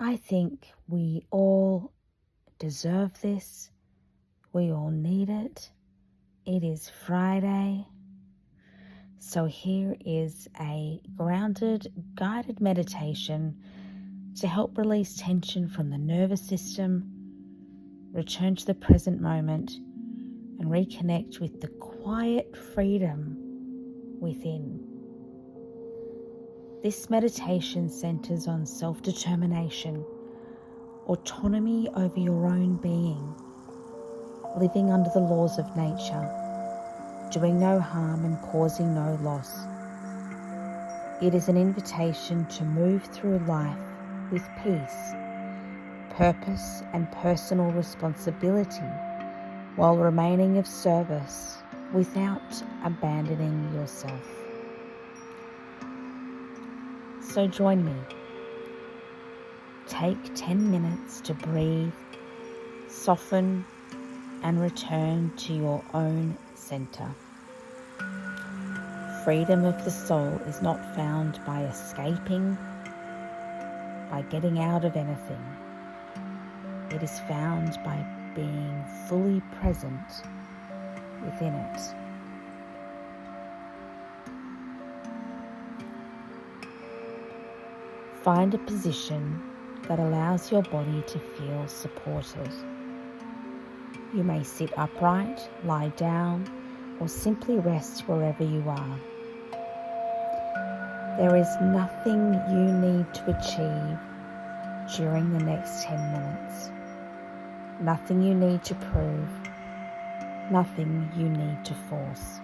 I think we all deserve this. We all need it. It is Friday. So here is a grounded, guided meditation to help release tension from the nervous system, return to the present moment, and reconnect with the quiet freedom within. This meditation centers on self-determination, autonomy over your own being, living under the laws of nature, doing no harm and causing no loss. It is an invitation to move through life with peace, purpose, and personal responsibility while remaining of service without abandoning yourself. So join me. Take 10 minutes to breathe, soften, and return to your own center. Freedom of the soul is not found by escaping, by getting out of anything. It is found by being fully present within it. Find a position that allows your body to feel supported. You may sit upright, lie down, or simply rest wherever you are. There is nothing you need to achieve during the next 10 minutes. Nothing you need to prove. Nothing you need to force.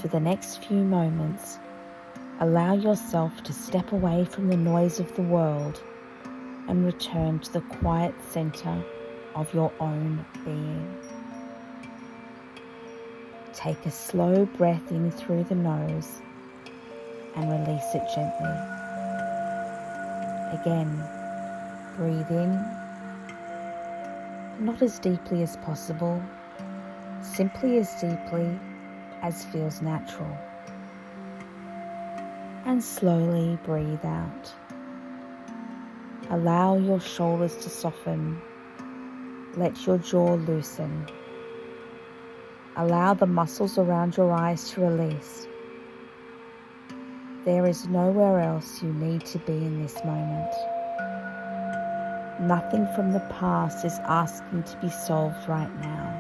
For the next few moments, allow yourself to step away from the noise of the world and return to the quiet center of your own being. Take a slow breath in through the nose and release it gently. Again, breathe in, not as deeply as possible, simply as deeply as feels natural. And slowly breathe out. Allow your shoulders to soften. Let your jaw loosen. Allow the muscles around your eyes to release. There is nowhere else you need to be in this moment. Nothing from the past is asking to be solved right now.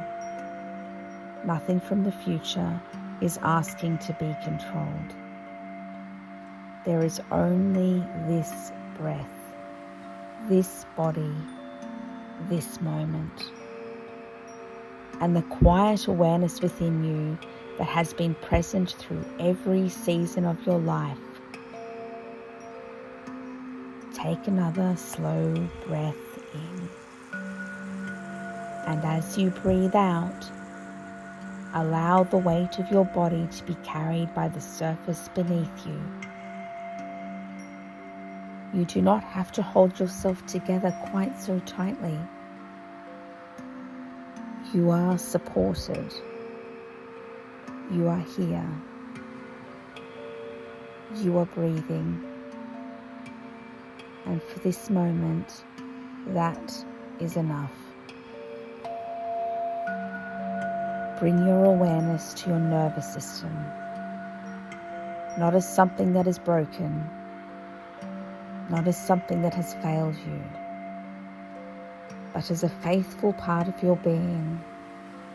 Nothing from the future is asking to be controlled. There is only this breath, this body, this moment, and the quiet awareness within you that has been present through every season of your life. Take another slow breath in, and as you breathe out, allow the weight of your body to be carried by the surface beneath you. You do not have to hold yourself together quite so tightly. You are supported. You are here. You are breathing. And for this moment, that is enough. Bring your awareness to your nervous system, not as something that is broken, not as something that has failed you, but as a faithful part of your being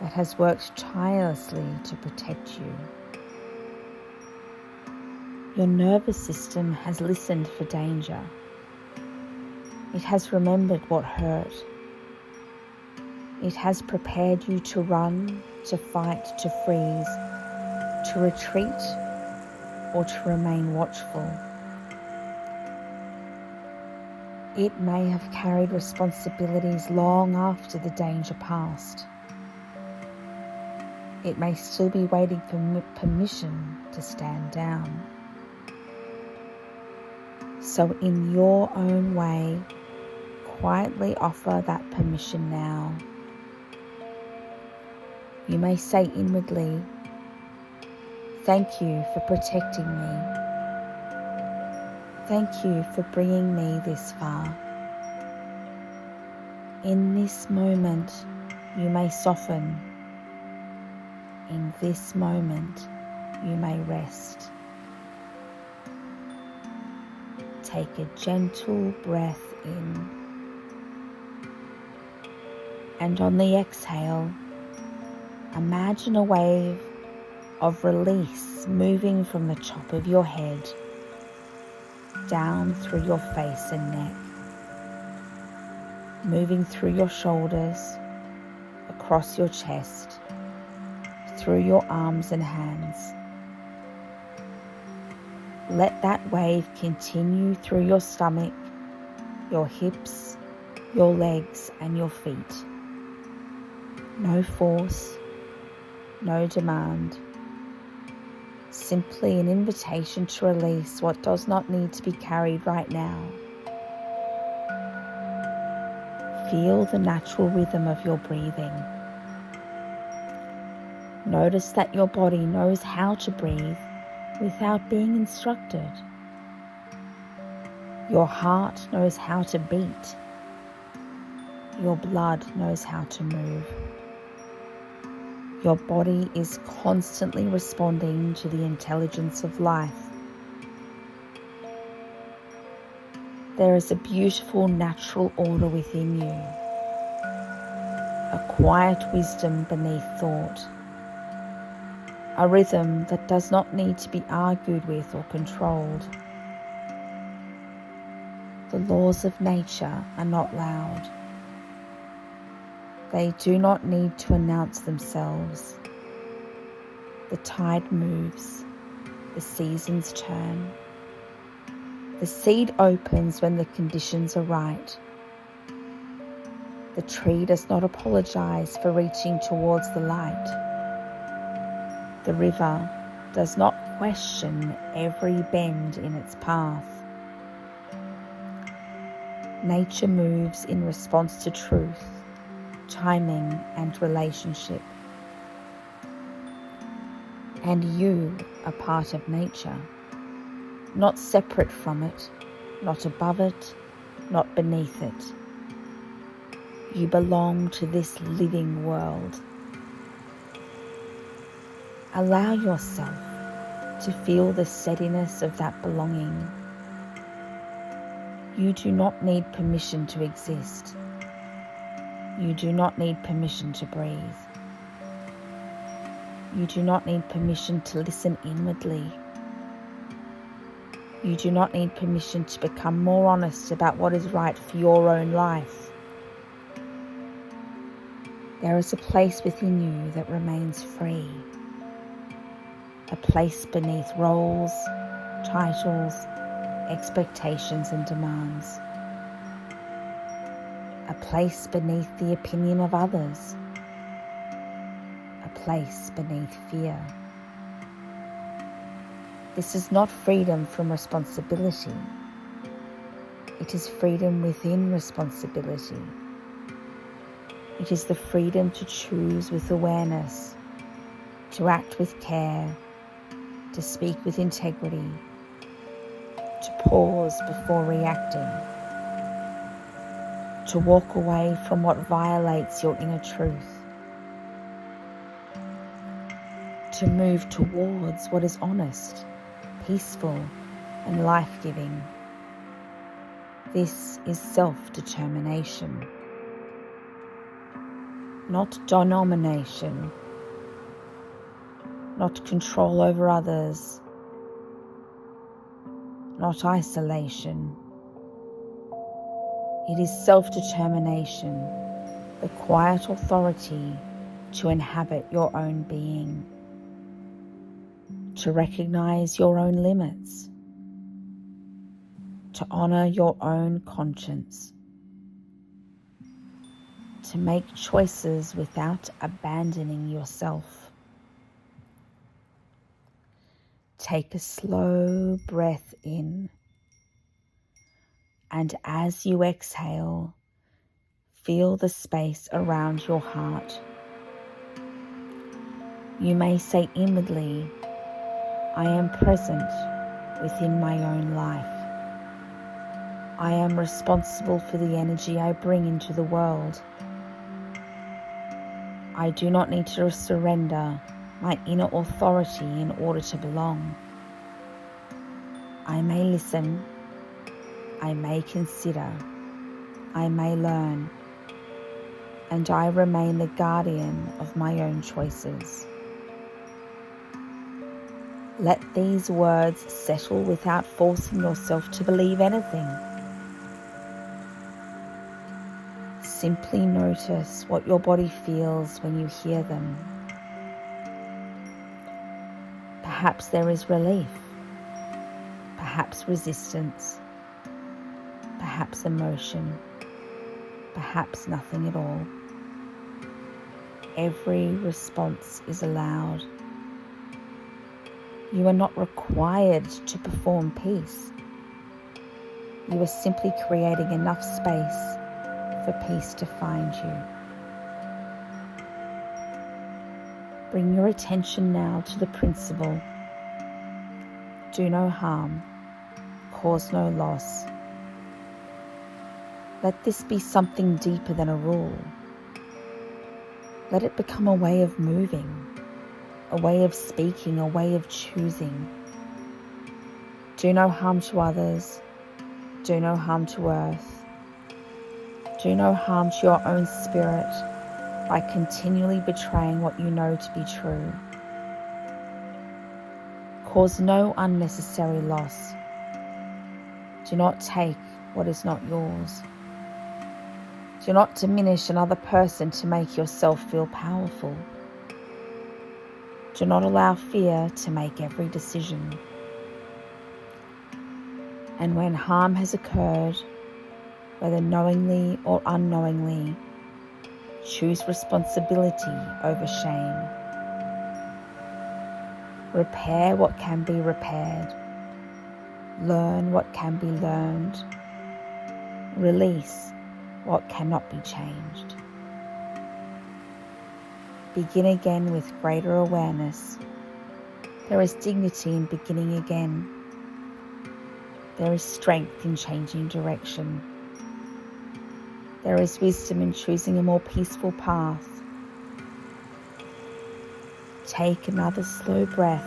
that has worked tirelessly to protect you. Your nervous system has listened for danger. It has remembered what hurt. It has prepared you to run, to fight, to freeze, to retreat, or to remain watchful. It may have carried responsibilities long after the danger passed. It may still be waiting for permission to stand down. So in your own way, quietly offer that permission now. You may say inwardly, "Thank you for protecting me. Thank you for bringing me this far. In this moment, you may soften. In this moment, you may rest. Take a gentle breath in, and on the exhale, imagine a wave of release moving from the top of your head down through your face and neck, moving through your shoulders, across your chest, through your arms and hands. Let that wave continue through your stomach, your hips, your legs and your feet. No force, no demand. Simply an invitation to release what does not need to be carried right now. Feel the natural rhythm of your breathing. Notice that your body knows how to breathe without being instructed. Your heart knows how to beat. Your blood knows how to move. Your body is constantly responding to the intelligence of life. There is a beautiful natural order within you, a quiet wisdom beneath thought, a rhythm that does not need to be argued with or controlled. The laws of nature are not loud. They do not need to announce themselves. The tide moves, the seasons turn. The seed opens when the conditions are right. The tree does not apologize for reaching towards the light. The river does not question every bend in its path. Nature moves in response to truth, timing and relationship. And you are part of nature, not separate from it, not above it, not beneath it. You belong to this living world. Allow yourself to feel the steadiness of that belonging. You do not need permission to exist. You do not need permission to breathe. You do not need permission to listen inwardly. You do not need permission to become more honest about what is right for your own life. There is a place within you that remains free. A place beneath roles, titles, expectations and demands. A place beneath the opinion of others. A place beneath fear. This is not freedom from responsibility. It is freedom within responsibility. It is the freedom to choose with awareness, to act with care, to speak with integrity, to pause before reacting, to walk away from what violates your inner truth, to move towards what is honest, peaceful, and life-giving. This is self-determination, not domination, not control over others, not isolation. It is self-determination, the quiet authority to inhabit your own being, to recognize your own limits, to honor your own conscience, to make choices without abandoning yourself. Take a slow breath in, and as you exhale, feel the space around your heart. You may say inwardly, I am present within my own life. I am responsible for the energy I bring into the world. I do not need to surrender my inner authority in order to belong. I may listen, I may consider, I may learn, and I remain the guardian of my own choices. Let these words settle without forcing yourself to believe anything. Simply notice what your body feels when you hear them. Perhaps there is relief, perhaps resistance, perhaps emotion, perhaps nothing at all. Every response is allowed. You are not required to perform peace. You are simply creating enough space for peace to find you. Bring your attention now to the principle: do no harm, cause no loss. Let this be something deeper than a rule. Let it become a way of moving, a way of speaking, a way of choosing. Do no harm to others. Do no harm to earth. Do no harm to your own spirit by continually betraying what you know to be true. Cause no unnecessary loss. Do not take what is not yours. Do not diminish another person to make yourself feel powerful. Do not allow fear to make every decision. And when harm has occurred, whether knowingly or unknowingly, choose responsibility over shame. Repair what can be repaired. Learn what can be learned. Release what cannot be changed. Begin again with greater awareness. There is dignity in beginning again. There is strength in changing direction. There is wisdom in choosing a more peaceful path. Take another slow breath.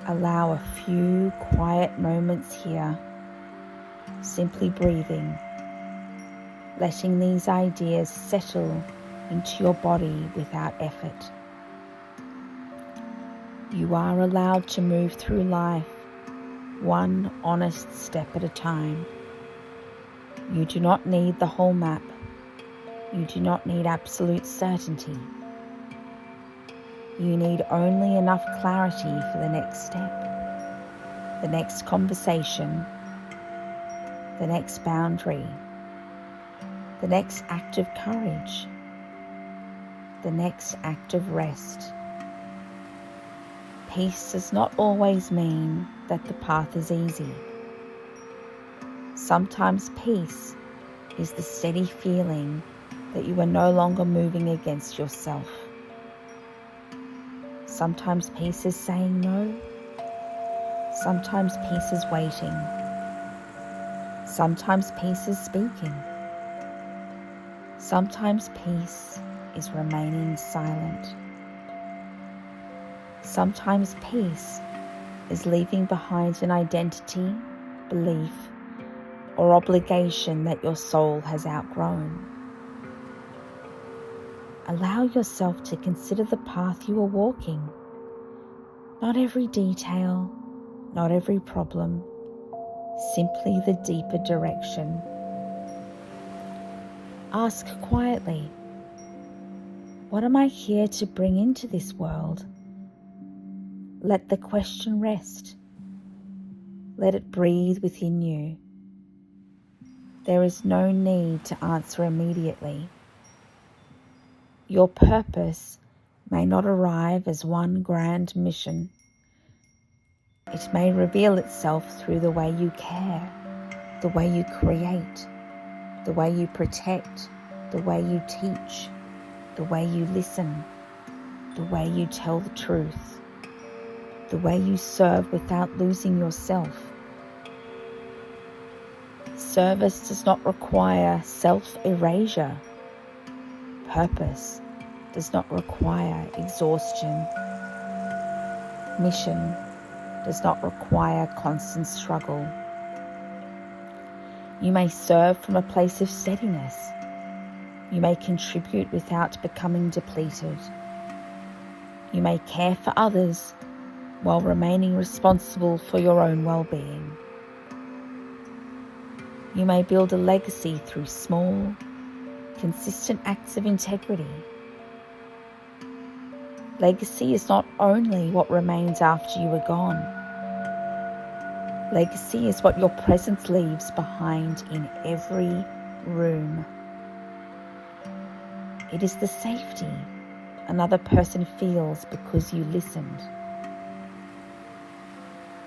Allow a few quiet moments here, simply breathing, letting these ideas settle into your body without effort. You are allowed to move through life one honest step at a time. You do not need the whole map. You do not need absolute certainty. You need only enough clarity for the next step, the next conversation, the next boundary, the next act of courage, the next act of rest. Peace does not always mean that the path is easy. Sometimes peace is the steady feeling that you are no longer moving against yourself. Sometimes peace is saying no. Sometimes peace is waiting. Sometimes peace is speaking. Sometimes peace is remaining silent. Sometimes peace is leaving behind an identity, belief, or obligation that your soul has outgrown. Allow yourself to consider the path you are walking. Not every detail, not every problem, simply the deeper direction. Ask quietly, what am I here to bring into this world? Let the question rest. Let it breathe within you. There is no need to answer immediately. Your purpose may not arrive as one grand mission. It may reveal itself through the way you care, the way you create, the way you protect, the way you teach, the way you listen, the way you tell the truth, the way you serve without losing yourself, Service does not require self-erasure. Purpose does not require exhaustion. Mission does not require constant struggle. You may serve from a place of steadiness. You may contribute without becoming depleted. You may care for others while remaining responsible for your own well-being. You may build a legacy through small, consistent acts of integrity. Legacy is not only what remains after you are gone. Legacy is what your presence leaves behind in every room. It is the safety another person feels because you listened.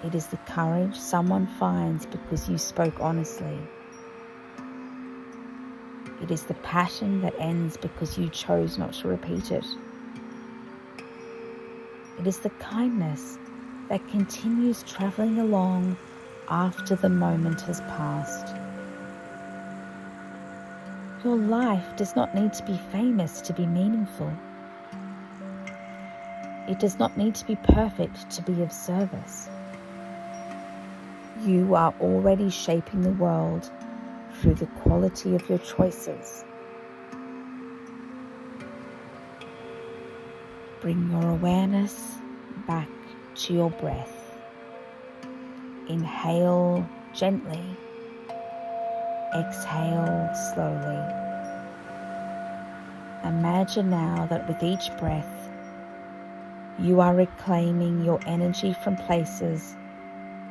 It is the courage someone finds because you spoke honestly. It is the passion that ends because you chose not to repeat it. It is the kindness that continues traveling along after the moment has passed. Your life does not need to be famous to be meaningful. It does not need to be perfect to be of service. You are already shaping the world through the quality of your choices. Bring your awareness back to your breath. Inhale gently. Exhale slowly. Imagine now that with each breath, you are reclaiming your energy from places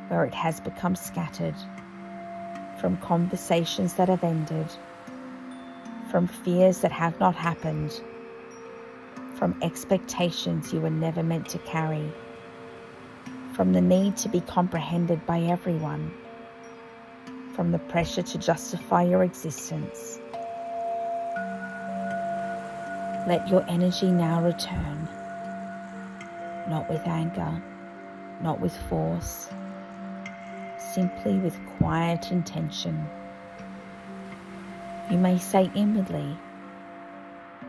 where it has become scattered, from conversations that have ended, from fears that have not happened, from expectations you were never meant to carry, from the need to be comprehended by everyone, from the pressure to justify your existence. Let your energy now return, not with anger, not with force, simply with quiet intention. You may say inwardly,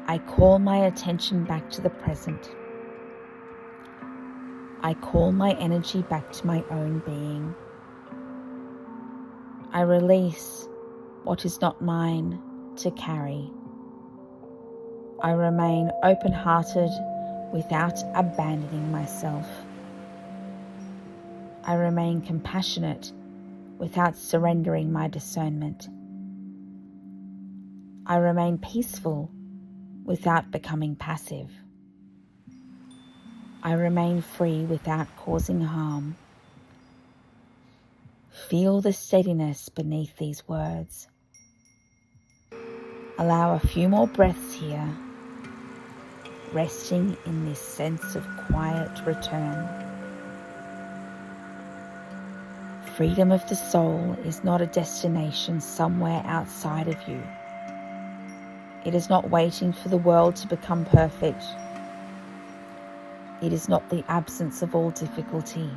I call my attention back to the present. I call my energy back to my own being. I release what is not mine to carry. I remain open-hearted without abandoning myself. I remain compassionate without surrendering my discernment. I remain peaceful without becoming passive. I remain free without causing harm. Feel the steadiness beneath these words. Allow a few more breaths here, resting in this sense of quiet return. Freedom of the soul is not a destination somewhere outside of you. It is not waiting for the world to become perfect. It is not the absence of all difficulty.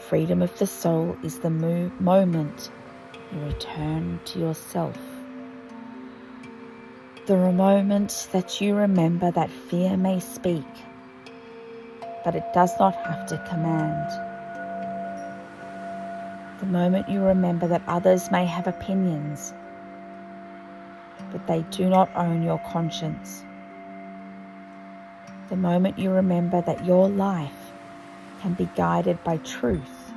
Freedom of the soul is the moment you return to yourself. The moment that you remember that fear may speak, but it does not have to command. The moment you remember that others may have opinions, but they do not own your conscience. The moment you remember that your life can be guided by truth,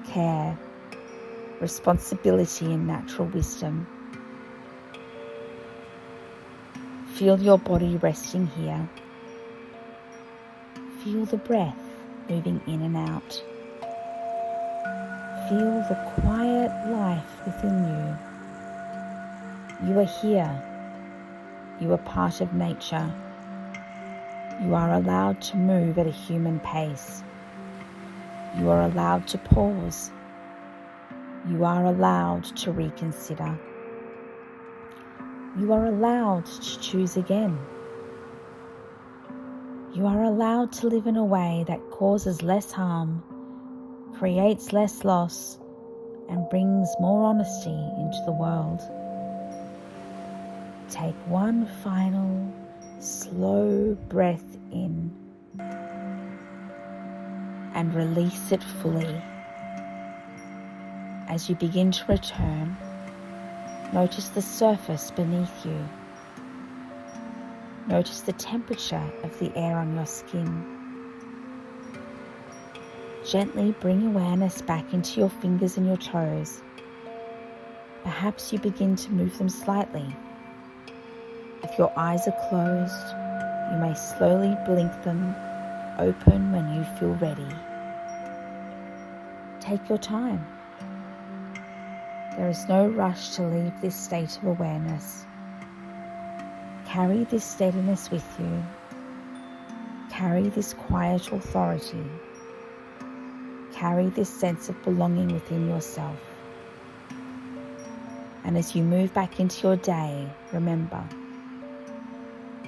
care, responsibility, and natural wisdom. Feel your body resting here. Feel the breath moving in and out. Feel the quiet life within you. You are here. You are part of nature. You are allowed to move at a human pace. You are allowed to pause. You are allowed to reconsider. You are allowed to choose again. You are allowed to live in a way that causes less harm, creates less loss, and brings more honesty into the world. Take one final slow breath in and release it fully. As you begin to return, notice the surface beneath you. Notice the temperature of the air on your skin. Gently bring awareness back into your fingers and your toes. Perhaps you begin to move them slightly. If your eyes are closed, you may slowly blink them open when you feel ready. Take your time. There is no rush to leave this state of awareness. Carry this steadiness with you. Carry this quiet authority. Carry this sense of belonging within yourself. And as you move back into your day, remember,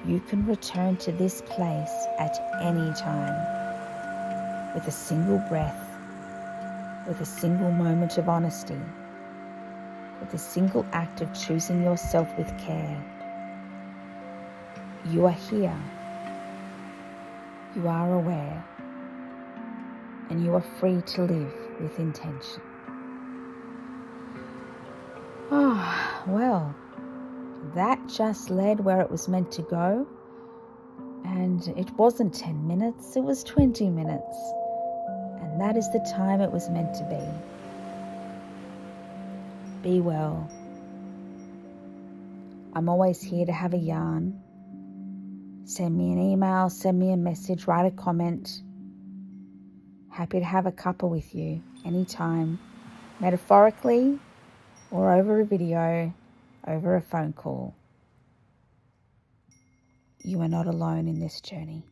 you can return to this place at any time with a single breath, with a single moment of honesty, with a single act of choosing yourself with care. You are here. You are aware. And you are free to live with intention. Well, that just led where it was meant to go. And it wasn't 10 minutes, it was 20 minutes. And that is the time it was meant to be. Be well. I'm always here to have a yarn. Send me an email, send me a message, write a comment. Happy to have a cuppa with you anytime, metaphorically or over a video, over a phone call. You are not alone in this journey.